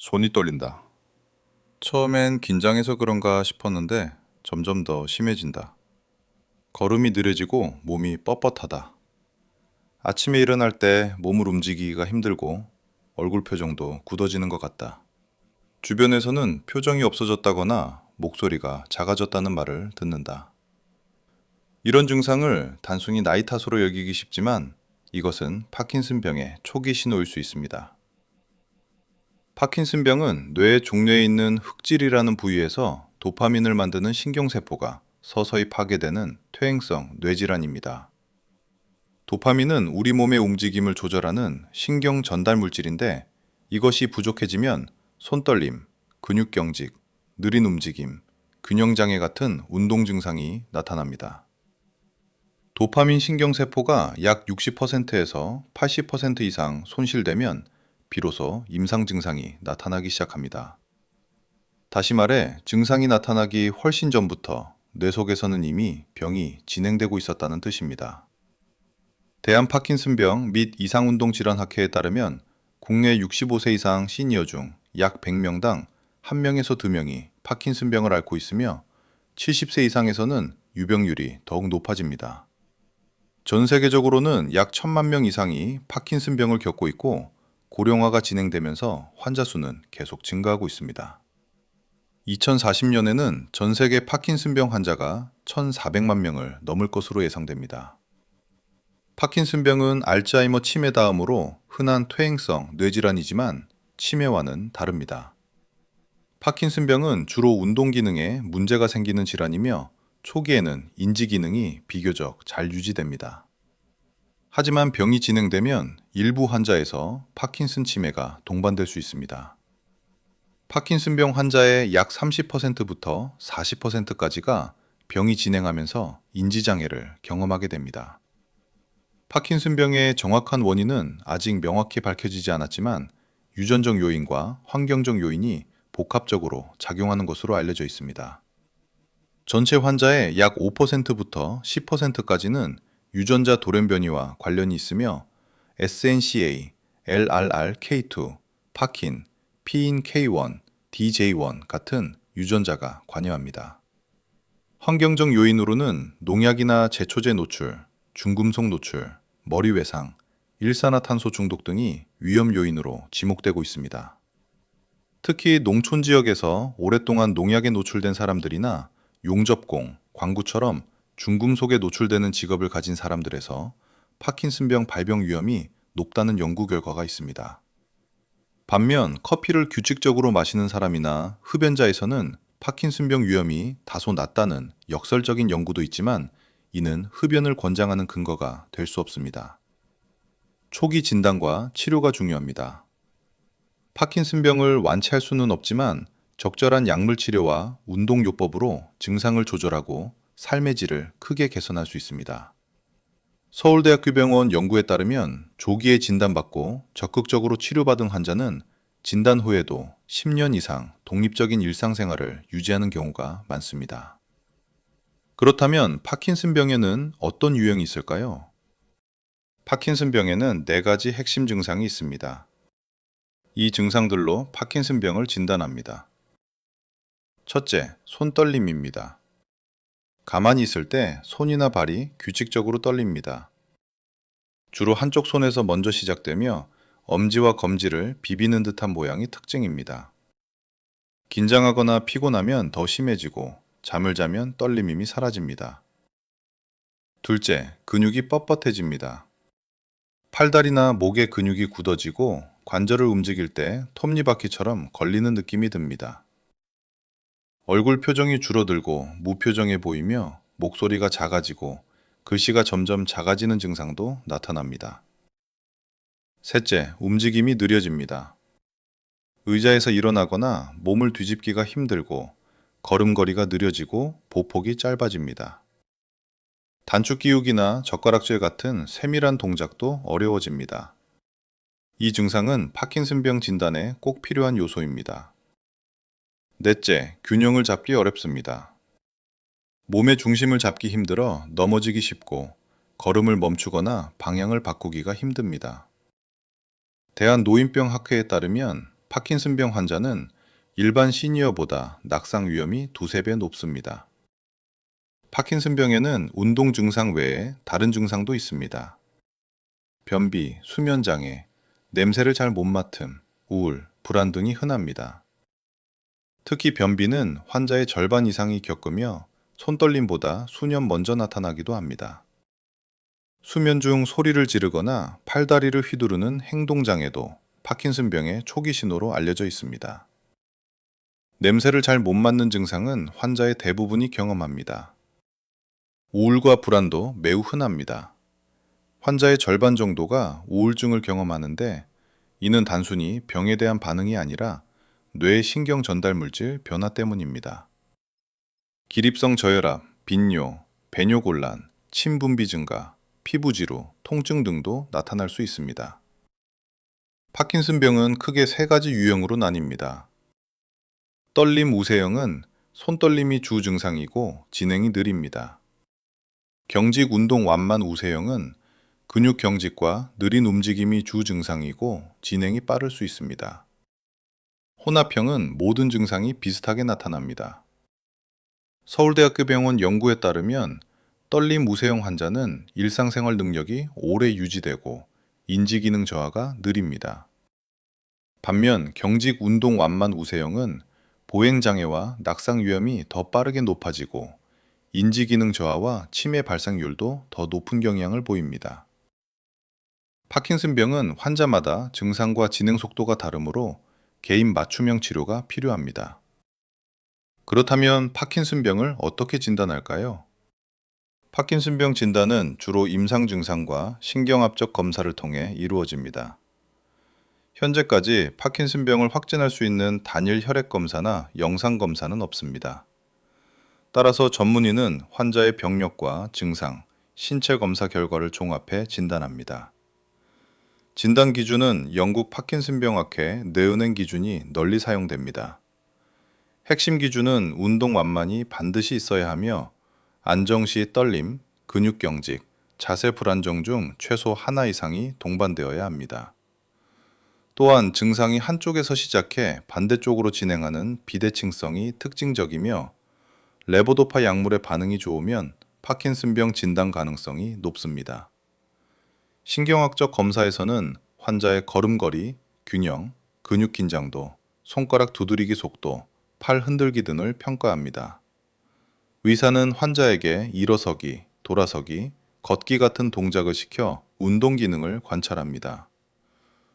손이 떨린다. 처음엔 긴장해서 그런가 싶었는데 점점 더 심해진다. 걸음이 느려지고 몸이 뻣뻣하다. 아침에 일어날 때 몸을 움직이기가 힘들고 얼굴 표정도 굳어지는 것 같다. 주변에서는 표정이 없어졌다거나 목소리가 작아졌다는 말을 듣는다. 이런 증상을 단순히 나이 탓으로 여기기 쉽지만 이것은 파킨슨병의 초기 신호일 수 있습니다. 파킨슨병은 뇌의 종뇌에 있는 흑질이라는 부위에서 도파민을 만드는 신경세포가 서서히 파괴되는 퇴행성 뇌질환입니다. 도파민은 우리 몸의 움직임을 조절하는 신경 전달 물질인데 이것이 부족해지면 손떨림, 근육경직, 느린 움직임, 균형장애 같은 운동 증상이 나타납니다. 도파민 신경세포가 약 60%에서 80% 이상 손실되면 비로소 임상 증상이 나타나기 시작합니다. 다시 말해, 증상이 나타나기 훨씬 전부터 뇌 속에서는 이미 병이 진행되고 있었다는 뜻입니다. 대한 파킨슨병 및 이상운동질환학회에 따르면 국내 65세 이상 시니어 중 약 100명당 1명에서 2명이 파킨슨병을 앓고 있으며 70세 이상에서는 유병률이 더욱 높아집니다. 전 세계적으로는 약 1,000만 명 이상이 파킨슨병을 겪고 있고 고령화가 진행되면서 환자 수는 계속 증가하고 있습니다. 2040년에는 전 세계 파킨슨병 환자가 1,400만 명을 넘을 것으로 예상됩니다. 파킨슨병은 알츠하이머 치매 다음으로 흔한 퇴행성 뇌질환이지만 치매와는 다릅니다. 파킨슨병은 주로 운동 기능에 문제가 생기는 질환이며 초기에는 인지 기능이 비교적 잘 유지됩니다. 하지만 병이 진행되면 일부 환자에서 파킨슨 치매가 동반될 수 있습니다. 파킨슨병 환자의 약 30%부터 40%까지가 병이 진행하면서 인지장애를 경험하게 됩니다. 파킨슨병의 정확한 원인은 아직 명확히 밝혀지지 않았지만 유전적 요인과 환경적 요인이 복합적으로 작용하는 것으로 알려져 있습니다. 전체 환자의 약 5%부터 10%까지는 유전자 돌연변이와 관련이 있으며 SNCA, LRRK2, 파킨, PINK1, DJ1 같은 유전자가 관여합니다. 환경적 요인으로는 농약이나 제초제 노출, 중금속 노출, 머리 외상, 일산화탄소 중독 등이 위험 요인으로 지목되고 있습니다. 특히 농촌 지역에서 오랫동안 농약에 노출된 사람들이나 용접공, 광구처럼 중금속에 노출되는 직업을 가진 사람들에서 파킨슨병 발병 위험이 높다는 연구 결과가 있습니다. 반면 커피를 규칙적으로 마시는 사람이나 흡연자에서는 파킨슨병 위험이 다소 낮다는 역설적인 연구도 있지만 이는 흡연을 권장하는 근거가 될 수 없습니다. 초기 진단과 치료가 중요합니다. 파킨슨병을 완치할 수는 없지만 적절한 약물 치료와 운동요법으로 증상을 조절하고 삶의 질을 크게 개선할 수 있습니다. 서울대학교병원 연구에 따르면 조기에 진단받고 적극적으로 치료받은 환자는 진단 후에도 10년 이상 독립적인 일상생활을 유지하는 경우가 많습니다. 그렇다면 파킨슨병에는 어떤 유형이 있을까요? 파킨슨병에는 4가지 핵심 증상이 있습니다. 이 증상들로 파킨슨병을 진단합니다. 첫째, 손떨림입니다. 가만히 있을 때 손이나 발이 규칙적으로 떨립니다. 주로 한쪽 손에서 먼저 시작되며 엄지와 검지를 비비는 듯한 모양이 특징입니다. 긴장하거나 피곤하면 더 심해지고 잠을 자면 떨림이 사라집니다. 둘째, 근육이 뻣뻣해집니다. 팔다리나 목의 근육이 굳어지고 관절을 움직일 때 톱니바퀴처럼 걸리는 느낌이 듭니다. 얼굴 표정이 줄어들고 무표정해 보이며 목소리가 작아지고 글씨가 점점 작아지는 증상도 나타납니다. 셋째, 움직임이 느려집니다. 의자에서 일어나거나 몸을 뒤집기가 힘들고 걸음걸이가 느려지고 보폭이 짧아집니다. 단축 기울기나 젓가락질 같은 세밀한 동작도 어려워집니다. 이 증상은 파킨슨병 진단에 꼭 필요한 요소입니다. 넷째, 균형을 잡기 어렵습니다. 몸의 중심을 잡기 힘들어 넘어지기 쉽고 걸음을 멈추거나 방향을 바꾸기가 힘듭니다. 대한노인병학회에 따르면 파킨슨병 환자는 일반 시니어보다 낙상 위험이 두세 배 높습니다. 파킨슨병에는 운동 증상 외에 다른 증상도 있습니다. 변비, 수면장애, 냄새를 잘 못 맡음, 우울, 불안 등이 흔합니다. 특히 변비는 환자의 절반 이상이 겪으며 손떨림보다 수년 먼저 나타나기도 합니다. 수면 중 소리를 지르거나 팔다리를 휘두르는 행동장애도 파킨슨병의 초기 신호로 알려져 있습니다. 냄새를 잘 못 맡는 증상은 환자의 대부분이 경험합니다. 우울과 불안도 매우 흔합니다. 환자의 절반 정도가 우울증을 경험하는데 이는 단순히 병에 대한 반응이 아니라 뇌의 신경 전달 물질 변화 때문입니다. 기립성 저혈압, 빈뇨, 배뇨곤란, 침 분비 증가, 피부지루, 통증 등도 나타날 수 있습니다. 파킨슨병은 크게 세 가지 유형으로 나뉩니다. 떨림 우세형은 손떨림이 주 증상이고 진행이 느립니다. 경직 운동 완만 우세형은 근육 경직과 느린 움직임이 주 증상이고 진행이 빠를 수 있습니다. 혼합형은 모든 증상이 비슷하게 나타납니다. 서울대학교 병원 연구에 따르면 떨림 우세형 환자는 일상생활 능력이 오래 유지되고 인지기능 저하가 느립니다. 반면 경직 운동 완만 우세형은 보행장애와 낙상 위험이 더 빠르게 높아지고 인지기능 저하와 치매 발생률도 더 높은 경향을 보입니다. 파킨슨병은 환자마다 증상과 진행 속도가 다르므로 개인 맞춤형 치료가 필요합니다. 그렇다면 파킨슨병을 어떻게 진단할까요? 파킨슨병 진단은 주로 임상 증상과 신경압적 검사를 통해 이루어집니다. 현재까지 파킨슨병을 확진할 수 있는 단일 혈액 검사나 영상 검사는 없습니다. 따라서 전문의는 환자의 병력과 증상, 신체 검사 결과를 종합해 진단합니다. 진단 기준은 영국 파킨슨병학회 뇌은행 기준이 널리 사용됩니다. 핵심 기준은 운동 완만이 반드시 있어야 하며 안정 시 떨림, 근육 경직, 자세 불안정 중 최소 하나 이상이 동반되어야 합니다. 또한 증상이 한쪽에서 시작해 반대쪽으로 진행하는 비대칭성이 특징적이며 레보도파 약물의 반응이 좋으면 파킨슨병 진단 가능성이 높습니다. 신경학적 검사에서는 환자의 걸음걸이, 균형, 근육 긴장도, 손가락 두드리기 속도, 팔 흔들기 등을 평가합니다. 의사는 환자에게 일어서기, 돌아서기, 걷기 같은 동작을 시켜 운동 기능을 관찰합니다.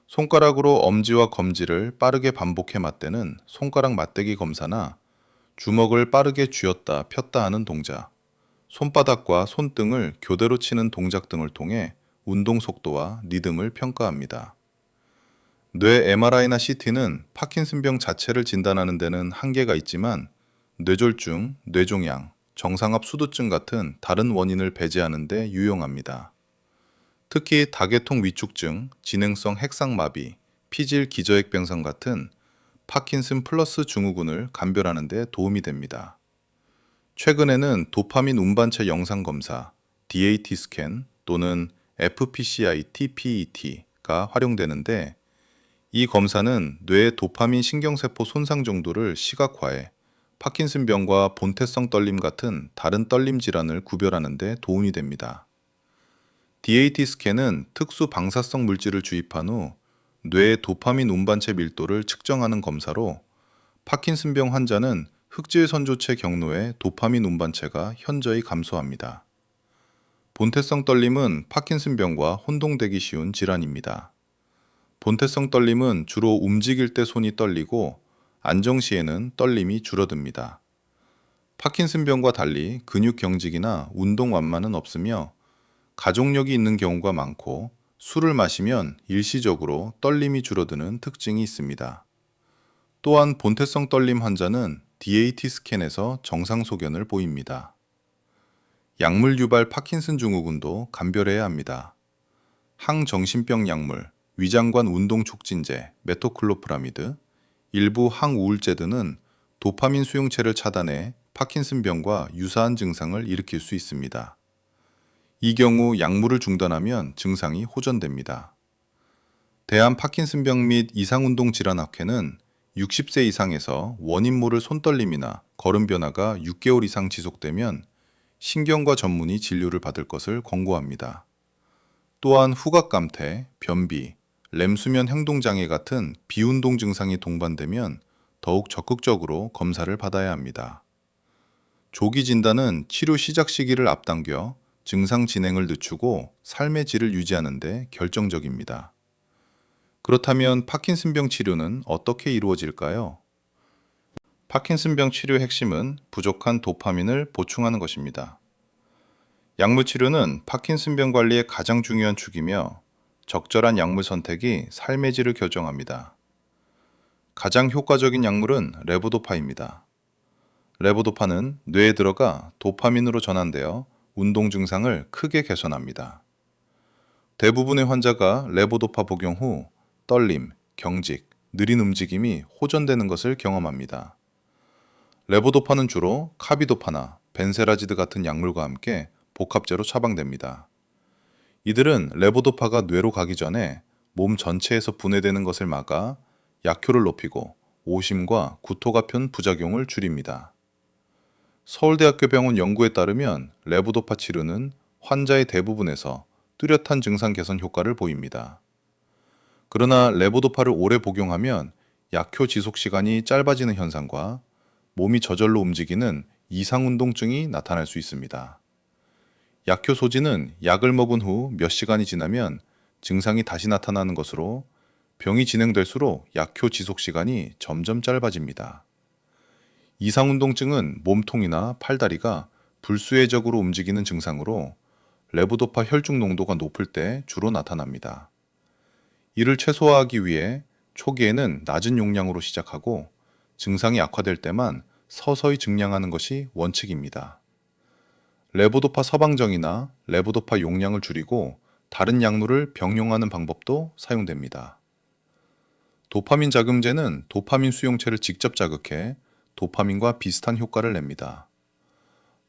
손가락으로 엄지와 검지를 빠르게 반복해 맞대는 손가락 맞대기 검사나 주먹을 빠르게 쥐었다 폈다 하는 동작, 손바닥과 손등을 교대로 치는 동작 등을 통해 운동 속도와 리듬을 평가합니다. 뇌 MRI나 CT는 파킨슨병 자체를 진단하는 데는 한계가 있지만 뇌졸중, 뇌종양, 정상압 수두증 같은 다른 원인을 배제하는 데 유용합니다. 특히 다계통 위축증, 진행성 핵상마비, 피질 기저핵변성 같은 파킨슨 플러스 증후군을 감별하는 데 도움이 됩니다. 최근에는 도파민 운반체 영상 검사, DAT 스캔 또는 FPCI-TPET가 활용되는데 이 검사는 뇌의 도파민 신경세포 손상 정도를 시각화해 파킨슨병과 본태성 떨림 같은 다른 떨림 질환을 구별하는 데 도움이 됩니다. DAT 스캔은 특수 방사성 물질을 주입한 후 뇌의 도파민 운반체 밀도를 측정하는 검사로 파킨슨병 환자는 흑질 선조체 경로의 도파민 운반체가 현저히 감소합니다. 본태성 떨림은 파킨슨병과 혼동되기 쉬운 질환입니다. 본태성 떨림은 주로 움직일 때 손이 떨리고 안정 시에는 떨림이 줄어듭니다. 파킨슨병과 달리 근육 경직이나 운동 완만은 없으며 가족력이 있는 경우가 많고 술을 마시면 일시적으로 떨림이 줄어드는 특징이 있습니다. 또한 본태성 떨림 환자는 DAT 스캔에서 정상 소견을 보입니다. 약물 유발 파킨슨 증후군도 감별해야 합니다. 항정신병 약물, 위장관 운동 촉진제, 메토클로프라미드, 일부 항우울제 등은 도파민 수용체를 차단해 파킨슨병과 유사한 증상을 일으킬 수 있습니다. 이 경우 약물을 중단하면 증상이 호전됩니다. 대한 파킨슨병 및 이상운동 질환학회는 60세 이상에서 원인 모를 손떨림이나 걸음 변화가 6개월 이상 지속되면 신경과 전문의 진료를 받을 것을 권고합니다. 또한 후각감퇴, 변비, 렘수면 행동장애 같은 비운동 증상이 동반되면 더욱 적극적으로 검사를 받아야 합니다. 조기 진단은 치료 시작 시기를 앞당겨 증상 진행을 늦추고 삶의 질을 유지하는 데 결정적입니다. 그렇다면 파킨슨병 치료는 어떻게 이루어질까요? 파킨슨병 치료의 핵심은 부족한 도파민을 보충하는 것입니다. 약물 치료는 파킨슨병 관리의 가장 중요한 축이며 적절한 약물 선택이 삶의 질을 결정합니다. 가장 효과적인 약물은 레보도파입니다. 레보도파는 뇌에 들어가 도파민으로 전환되어 운동 증상을 크게 개선합니다. 대부분의 환자가 레보도파 복용 후 떨림, 경직, 느린 움직임이 호전되는 것을 경험합니다. 레보도파는 주로 카비도파나 벤세라지드 같은 약물과 함께 복합제로 처방됩니다. 이들은 레보도파가 뇌로 가기 전에 몸 전체에서 분해되는 것을 막아 약효를 높이고 오심과 구토가 편 부작용을 줄입니다. 서울대학교 병원 연구에 따르면 레보도파 치료는 환자의 대부분에서 뚜렷한 증상 개선 효과를 보입니다. 그러나 레보도파를 오래 복용하면 약효 지속 시간이 짧아지는 현상과 몸이 저절로 움직이는 이상운동증이 나타날 수 있습니다. 약효 소지는 약을 먹은 후 몇 시간이 지나면 증상이 다시 나타나는 것으로 병이 진행될수록 약효 지속 시간이 점점 짧아집니다. 이상운동증은 몸통이나 팔다리가 불수혜적으로 움직이는 증상으로 레보도파 혈중 농도가 높을 때 주로 나타납니다. 이를 최소화하기 위해 초기에는 낮은 용량으로 시작하고 증상이 악화될 때만 서서히 증량하는 것이 원칙입니다. 레보도파 서방정이나 레보도파 용량을 줄이고 다른 약물을 병용하는 방법도 사용됩니다. 도파민 자금제는 도파민 수용체를 직접 자극해 도파민과 비슷한 효과를 냅니다.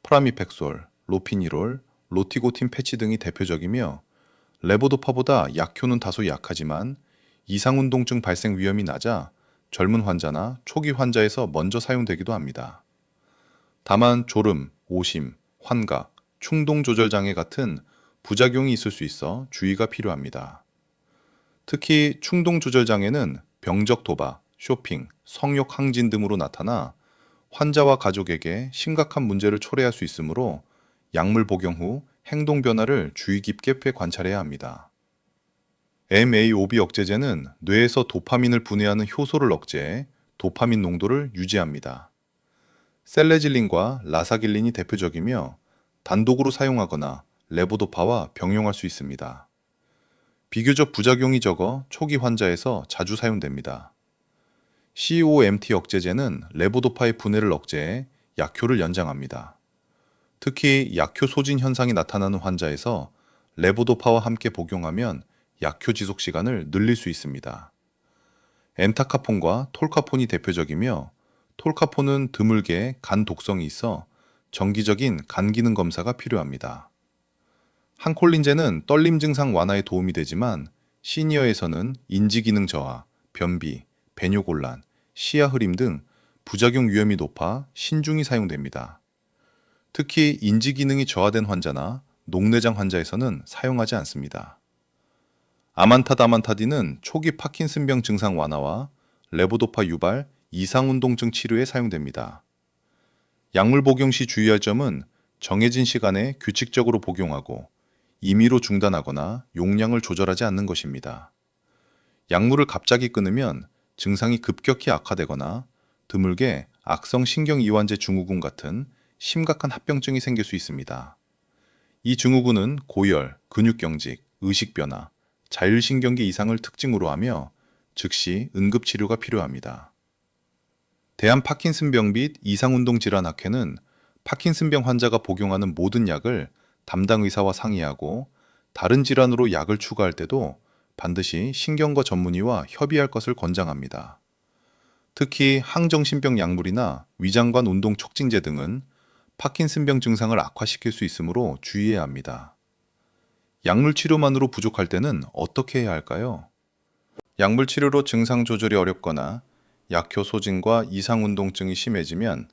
프라미팩솔, 로피니롤, 로티고틴 패치 등이 대표적이며 레보도파보다 약효는 다소 약하지만 이상운동증 발생 위험이 낮아 젊은 환자나 초기 환자에서 먼저 사용되기도 합니다. 다만 졸음, 오심, 환각, 충동조절장애 같은 부작용이 있을 수 있어 주의가 필요합니다. 특히 충동조절장애는 병적 도박, 쇼핑, 성욕 항진 등으로 나타나 환자와 가족에게 심각한 문제를 초래할 수 있으므로 약물 복용 후 행동 변화를 주의 깊게 관찰해야 합니다. MAOB 억제제는 뇌에서 도파민을 분해하는 효소를 억제해 도파민 농도를 유지합니다. 셀레질린과 라사길린이 대표적이며 단독으로 사용하거나 레보도파와 병용할 수 있습니다. 비교적 부작용이 적어 초기 환자에서 자주 사용됩니다. COMT 억제제는 레보도파의 분해를 억제해 약효를 연장합니다. 특히 약효 소진 현상이 나타나는 환자에서 레보도파와 함께 복용하면 약효 지속 시간을 늘릴 수 있습니다. 엔타카폰과 톨카폰이 대표적이며 톨카폰은 드물게 간 독성이 있어 정기적인 간 기능 검사가 필요합니다. 항콜린제는 떨림 증상 완화에 도움이 되지만 시니어에서는 인지 기능 저하, 변비, 배뇨곤란, 시야 흐림 등 부작용 위험이 높아 신중히 사용됩니다. 특히 인지 기능이 저하된 환자나 녹내장 환자에서는 사용하지 않습니다. 아만타다만타딘은 초기 파킨슨병 증상 완화와 레보도파 유발 이상운동증 치료에 사용됩니다. 약물 복용 시 주의할 점은 정해진 시간에 규칙적으로 복용하고 임의로 중단하거나 용량을 조절하지 않는 것입니다. 약물을 갑자기 끊으면 증상이 급격히 악화되거나 드물게 악성 신경이완제 증후군 같은 심각한 합병증이 생길 수 있습니다. 이 증후군은 고열, 근육경직, 의식변화, 자율신경계 이상을 특징으로 하며 즉시 응급치료가 필요합니다. 대한 파킨슨병 및 이상운동질환학회는 파킨슨병 환자가 복용하는 모든 약을 담당 의사와 상의하고 다른 질환으로 약을 추가할 때도 반드시 신경과 전문의와 협의할 것을 권장합니다. 특히 항정신병 약물이나 위장관 운동 촉진제 등은 파킨슨병 증상을 악화시킬 수 있으므로 주의해야 합니다. 약물 치료만으로 부족할 때는 어떻게 해야 할까요? 약물 치료로 증상 조절이 어렵거나 약효 소진과 이상운동증이 심해지면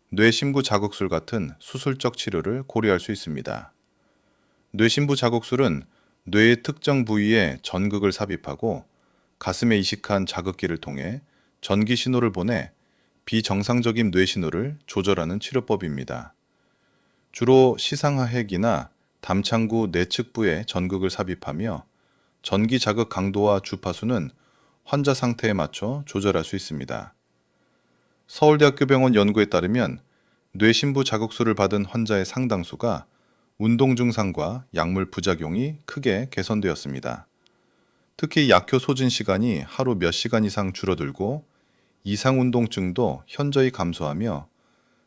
뇌신부 자극술 같은 수술적 치료를 고려할 수 있습니다. 뇌신부 자극술은 뇌의 특정 부위에 전극을 삽입하고 가슴에 이식한 자극기를 통해 전기 신호를 보내 비정상적인 뇌 신호를 조절하는 치료법입니다. 주로 시상하핵이나 담창구 내측부에 전극을 삽입하며 전기 자극 강도와 주파수는 환자 상태에 맞춰 조절할 수 있습니다. 서울대학교 병원 연구에 따르면 뇌신부 자극술을 받은 환자의 상당수가 운동 증상과 약물 부작용이 크게 개선되었습니다. 특히 약효 소진 시간이 하루 몇 시간 이상 줄어들고 이상운동증도 현저히 감소하며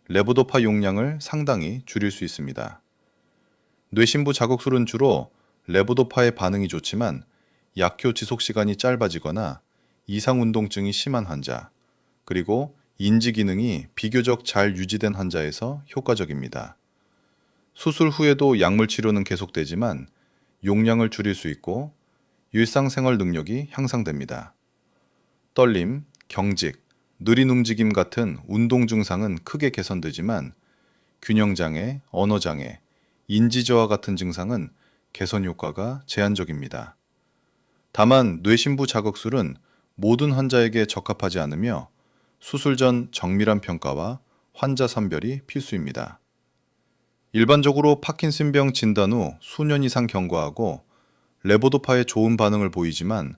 레보도파 용량을 상당히 줄일 수 있습니다. 뇌신부 자극술은 주로 레보도파의 반응이 좋지만 약효 지속 시간이 짧아지거나 이상운동증이 심한 환자, 그리고 인지 기능이 비교적 잘 유지된 환자에서 효과적입니다. 수술 후에도 약물 치료는 계속되지만 용량을 줄일 수 있고 일상생활 능력이 향상됩니다. 떨림, 경직, 느린 움직임 같은 운동 증상은 크게 개선되지만 균형장애, 언어장애, 인지저하 같은 증상은 개선 효과가 제한적입니다. 다만 뇌신부 자극술은 모든 환자에게 적합하지 않으며 수술 전 정밀한 평가와 환자 선별이 필수입니다. 일반적으로 파킨슨병 진단 후 수년 이상 경과하고 레보도파에 좋은 반응을 보이지만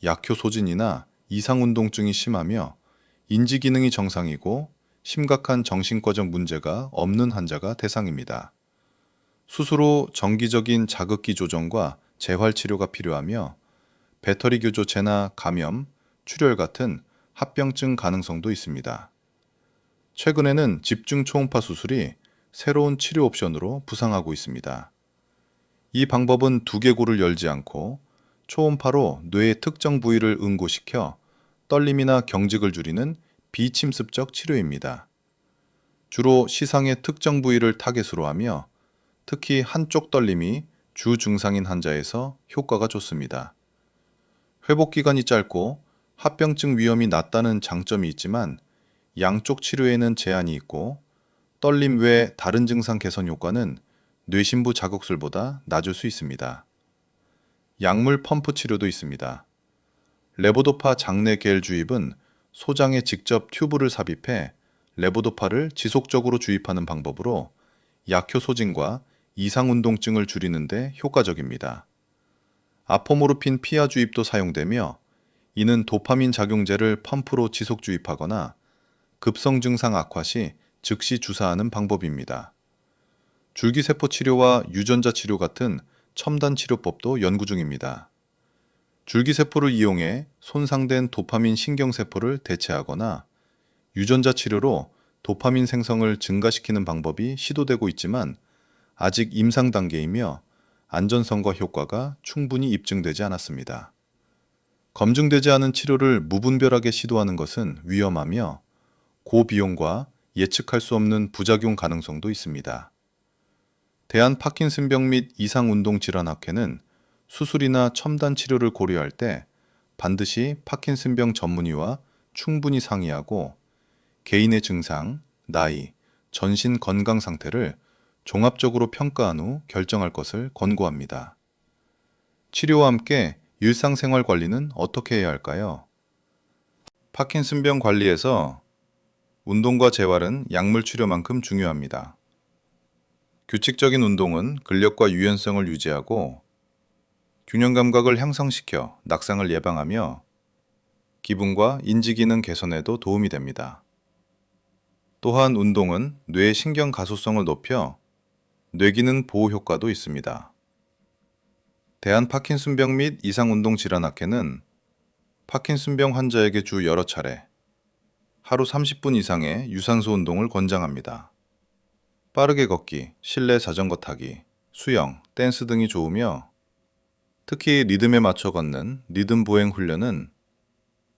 약효 소진이나 이상운동증이 심하며 인지 기능이 정상이고 심각한 정신과적 문제가 없는 환자가 대상입니다. 수술 후 정기적인 자극기 조정과 재활 치료가 필요하며 배터리 교조제나 감염, 출혈 같은 합병증 가능성도 있습니다. 최근에는 집중 초음파 수술이 새로운 치료 옵션으로 부상하고 있습니다. 이 방법은 두개골을 열지 않고 초음파로 뇌의 특정 부위를 응고시켜 떨림이나 경직을 줄이는 비침습적 치료입니다. 주로 시상의 특정 부위를 타겟으로 하며 특히 한쪽 떨림이 주 증상인 환자에서 효과가 좋습니다. 회복 기간이 짧고 합병증 위험이 낮다는 장점이 있지만 양쪽 치료에는 제한이 있고 떨림 외 다른 증상 개선 효과는 뇌신부 자극술보다 낮을 수 있습니다. 약물 펌프 치료도 있습니다. 레보도파 장내 겔 주입은 소장에 직접 튜브를 삽입해 레보도파를 지속적으로 주입하는 방법으로 약효 소진과 이상운동증을 줄이는 데 효과적입니다. 아포모르핀 피하 주입도 사용되며 이는 도파민 작용제를 펌프로 지속 주입하거나 급성 증상 악화 시 즉시 주사하는 방법입니다. 줄기세포 치료와 유전자 치료 같은 첨단 치료법도 연구 중입니다. 줄기세포를 이용해 손상된 도파민 신경세포를 대체하거나 유전자 치료로 도파민 생성을 증가시키는 방법이 시도되고 있지만 아직 임상 단계이며 안전성과 효과가 충분히 입증되지 않았습니다. 검증되지 않은 치료를 무분별하게 시도하는 것은 위험하며 고비용과 예측할 수 없는 부작용 가능성도 있습니다. 대한 파킨슨병 및 이상운동질환학회는 수술이나 첨단 치료를 고려할 때 반드시 파킨슨병 전문의와 충분히 상의하고 개인의 증상, 나이, 전신 건강 상태를 종합적으로 평가한 후 결정할 것을 권고합니다. 치료와 함께 일상생활 관리는 어떻게 해야 할까요? 파킨슨병 관리에서 운동과 재활은 약물 치료만큼 중요합니다. 규칙적인 운동은 근력과 유연성을 유지하고 균형 감각을 향상시켜 낙상을 예방하며 기분과 인지 기능 개선에도 도움이 됩니다. 또한 운동은 뇌의 신경 가소성을 높여 뇌기능 보호 효과도 있습니다. 대한 파킨슨병 및 이상운동질환학회는 파킨슨병 환자에게 주 여러 차례 하루 30분 이상의 유산소 운동을 권장합니다. 빠르게 걷기, 실내 자전거 타기, 수영, 댄스 등이 좋으며 특히 리듬에 맞춰 걷는 리듬 보행 훈련은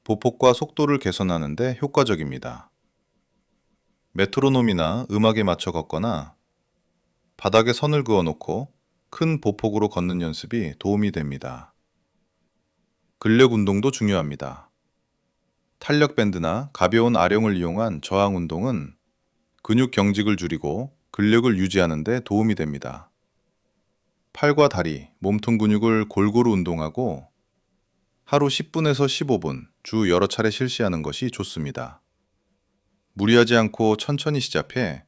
보폭과 속도를 개선하는 데 효과적입니다. 메트로놈이나 음악에 맞춰 걷거나 바닥에 선을 그어 놓고 큰 보폭으로 걷는 연습이 도움이 됩니다. 근력 운동도 중요합니다. 탄력 밴드나 가벼운 아령을 이용한 저항 운동은 근육 경직을 줄이고 근력을 유지하는 데 도움이 됩니다. 팔과 다리, 몸통 근육을 골고루 운동하고 하루 10분에서 15분 주 여러 차례 실시하는 것이 좋습니다. 무리하지 않고 천천히 시작해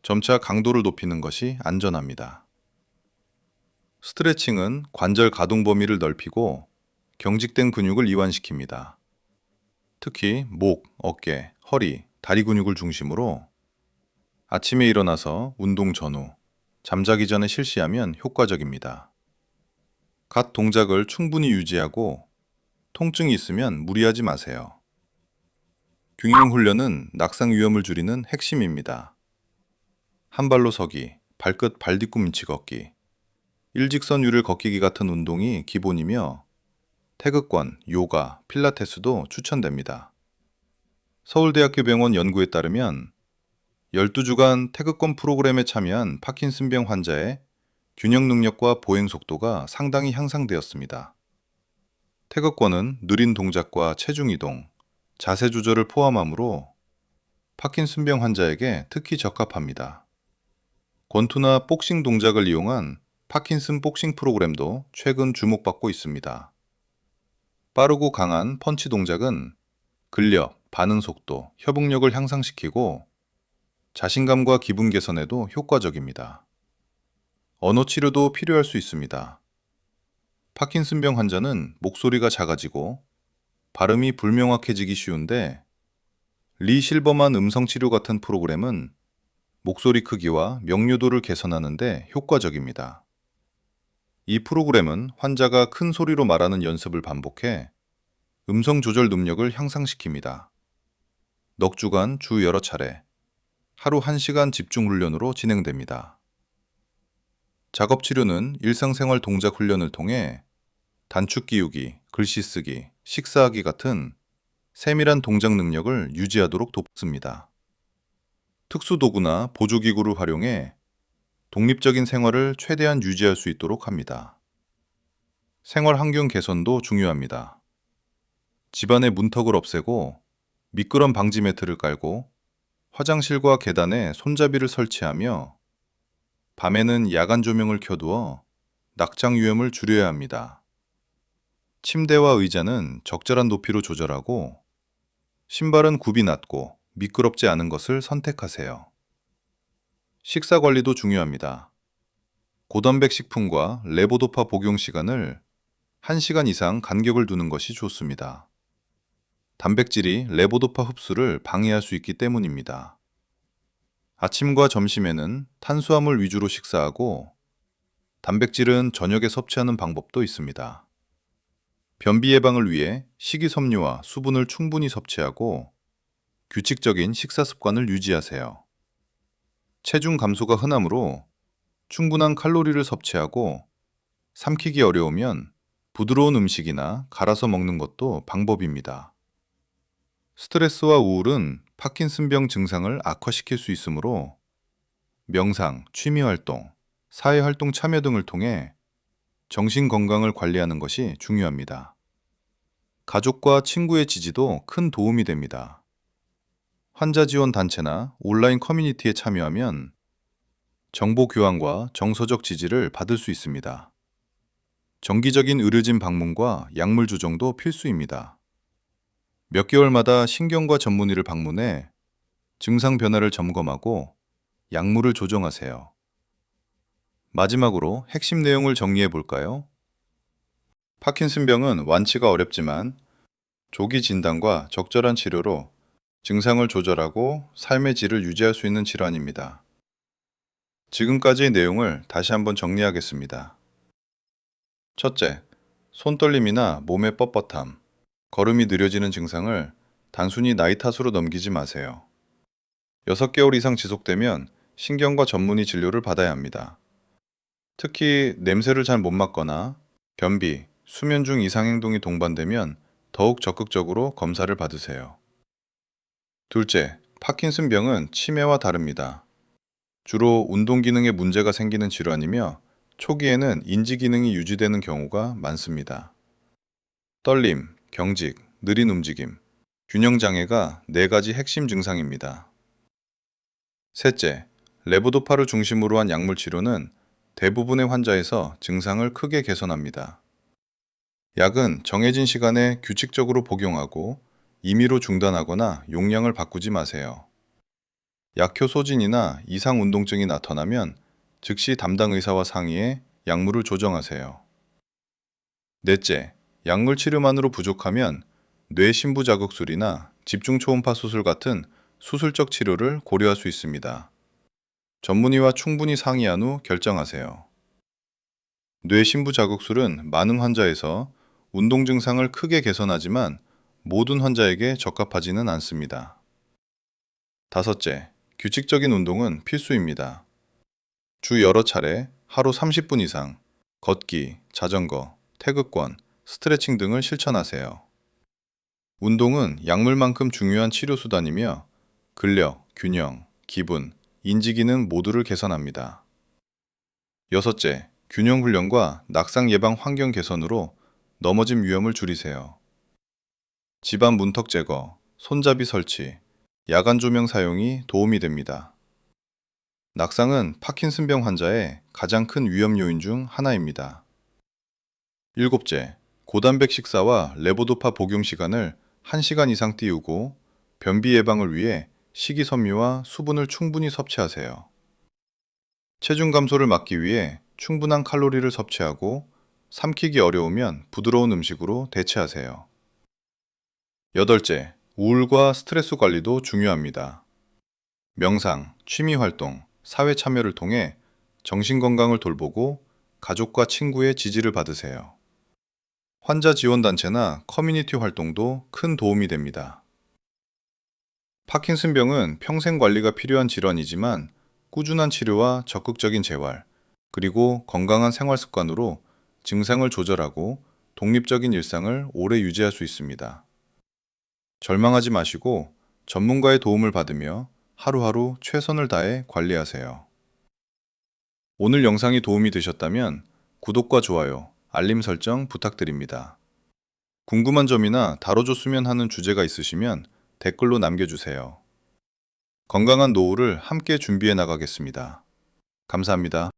점차 강도를 높이는 것이 안전합니다. 스트레칭은 관절 가동 범위를 넓히고 경직된 근육을 이완시킵니다. 특히 목, 어깨, 허리, 다리 근육을 중심으로 아침에 일어나서 운동 전후, 잠자기 전에 실시하면 효과적입니다. 각 동작을 충분히 유지하고 통증이 있으면 무리하지 마세요. 균형 훈련은 낙상 위험을 줄이는 핵심입니다. 한 발로 서기, 발끝 발 뒤꿈치 걷기, 일직선 위를 걷기기 같은 운동이 기본이며 태극권, 요가, 필라테스도 추천됩니다. 서울대학교 병원 연구에 따르면 12주간 태극권 프로그램에 참여한 파킨슨병 환자의 균형 능력과 보행 속도가 상당히 향상되었습니다. 태극권은 느린 동작과 체중 이동, 자세 조절을 포함하므로 파킨슨병 환자에게 특히 적합합니다. 권투나 복싱 동작을 이용한 파킨슨 복싱 프로그램도 최근 주목받고 있습니다. 빠르고 강한 펀치 동작은 근력, 반응 속도, 협응력을 향상시키고 자신감과 기분 개선에도 효과적입니다. 언어 치료도 필요할 수 있습니다. 파킨슨병 환자는 목소리가 작아지고 발음이 불명확해지기 쉬운데 리 실버만 음성치료 같은 프로그램은 목소리 크기와 명료도를 개선하는 데 효과적입니다. 이 프로그램은 환자가 큰 소리로 말하는 연습을 반복해 음성 조절 능력을 향상시킵니다. 넉 주간 주 여러 차례, 하루 1시간 집중 훈련으로 진행됩니다. 작업 치료는 일상생활 동작 훈련을 통해 단축 기우기, 글씨 쓰기, 식사하기 같은 세밀한 동작 능력을 유지하도록 돕습니다. 특수 도구나 보조기구를 활용해 독립적인 생활을 최대한 유지할 수 있도록 합니다. 생활 환경 개선도 중요합니다. 집안의 문턱을 없애고 미끄럼 방지 매트를 깔고 화장실과 계단에 손잡이를 설치하며 밤에는 야간 조명을 켜두어 낙장 위험을 줄여야 합니다. 침대와 의자는 적절한 높이로 조절하고 신발은 굽이 낮고 미끄럽지 않은 것을 선택하세요. 식사 관리도 중요합니다. 고단백 식품과 레보도파 복용 시간을 1시간 이상 간격을 두는 것이 좋습니다. 단백질이 레보도파 흡수를 방해할 수 있기 때문입니다. 아침과 점심에는 탄수화물 위주로 식사하고 단백질은 저녁에 섭취하는 방법도 있습니다. 변비 예방을 위해 식이섬유와 수분을 충분히 섭취하고 규칙적인 식사 습관을 유지하세요. 체중 감소가 흔하므로 충분한 칼로리를 섭취하고 삼키기 어려우면 부드러운 음식이나 갈아서 먹는 것도 방법입니다. 스트레스와 우울은 파킨슨병 증상을 악화시킬 수 있으므로 명상, 취미활동, 사회활동 참여 등을 통해 정신 건강을 관리하는 것이 중요합니다. 가족과 친구의 지지도 큰 도움이 됩니다. 환자 지원 단체나 온라인 커뮤니티에 참여하면 정보 교환과 정서적 지지를 받을 수 있습니다. 정기적인 의료진 방문과 약물 조정도 필수입니다. 몇 개월마다 신경과 전문의를 방문해 증상 변화를 점검하고 약물을 조정하세요. 마지막으로 핵심 내용을 정리해 볼까요? 파킨슨병은 완치가 어렵지만 조기 진단과 적절한 치료로 증상을 조절하고 삶의 질을 유지할 수 있는 질환입니다. 지금까지의 내용을 다시 한번 정리하겠습니다. 첫째, 손떨림이나 몸의 뻣뻣함, 걸음이 느려지는 증상을 단순히 나이 탓으로 넘기지 마세요. 6개월 이상 지속되면 신경과 전문의 진료를 받아야 합니다. 특히 냄새를 잘 못 맡거나 변비, 수면 중 이상 행동이 동반되면 더욱 적극적으로 검사를 받으세요. 둘째, 파킨슨병은 치매와 다릅니다. 주로 운동 기능에 문제가 생기는 질환이며 초기에는 인지 기능이 유지되는 경우가 많습니다. 떨림, 경직, 느린 움직임, 균형장애가 4가지 핵심 증상입니다. 셋째, 레보도파를 중심으로 한 약물 치료는 대부분의 환자에서 증상을 크게 개선합니다. 약은 정해진 시간에 규칙적으로 복용하고 임의로 중단하거나 용량을 바꾸지 마세요. 약효 소진이나 이상 운동증이 나타나면 즉시 담당 의사와 상의해 약물을 조정하세요. 넷째, 약물 치료만으로 부족하면 뇌신부 자극술이나 집중 초음파 수술 같은 수술적 치료를 고려할 수 있습니다. 전문의와 충분히 상의한 후 결정하세요. 뇌신부 자극술은 많은 환자에서 운동 증상을 크게 개선하지만 모든 환자에게 적합하지는 않습니다. 다섯째, 규칙적인 운동은 필수입니다. 주 여러 차례 하루 30분 이상 걷기, 자전거, 태극권, 스트레칭 등을 실천하세요. 운동은 약물만큼 중요한 치료 수단이며 근력, 균형, 기분, 인지기능 모두를 개선합니다. 여섯째, 균형 훈련과 낙상 예방 환경 개선으로 넘어짐 위험을 줄이세요. 집안 문턱 제거, 손잡이 설치, 야간 조명 사용이 도움이 됩니다. 낙상은 파킨슨병 환자의 가장 큰 위험 요인 중 하나입니다. 일곱째, 고단백 식사와 레보도파 복용 시간을 1시간 이상 띄우고 변비 예방을 위해 식이섬유와 수분을 충분히 섭취하세요. 체중 감소를 막기 위해 충분한 칼로리를 섭취하고 삼키기 어려우면 부드러운 음식으로 대체하세요. 여덟째, 우울과 스트레스 관리도 중요합니다. 명상, 취미 활동, 사회 참여를 통해 정신 건강을 돌보고 가족과 친구의 지지를 받으세요. 환자 지원 단체나 커뮤니티 활동도 큰 도움이 됩니다. 파킨슨병은 평생 관리가 필요한 질환이지만 꾸준한 치료와 적극적인 재활, 그리고 건강한 생활 습관으로 증상을 조절하고 독립적인 일상을 오래 유지할 수 있습니다. 절망하지 마시고 전문가의 도움을 받으며 하루하루 최선을 다해 관리하세요. 오늘 영상이 도움이 되셨다면 구독과 좋아요, 알림 설정 부탁드립니다. 궁금한 점이나 다뤄줬으면 하는 주제가 있으시면 댓글로 남겨주세요. 건강한 노후를 함께 준비해 나가겠습니다. 감사합니다.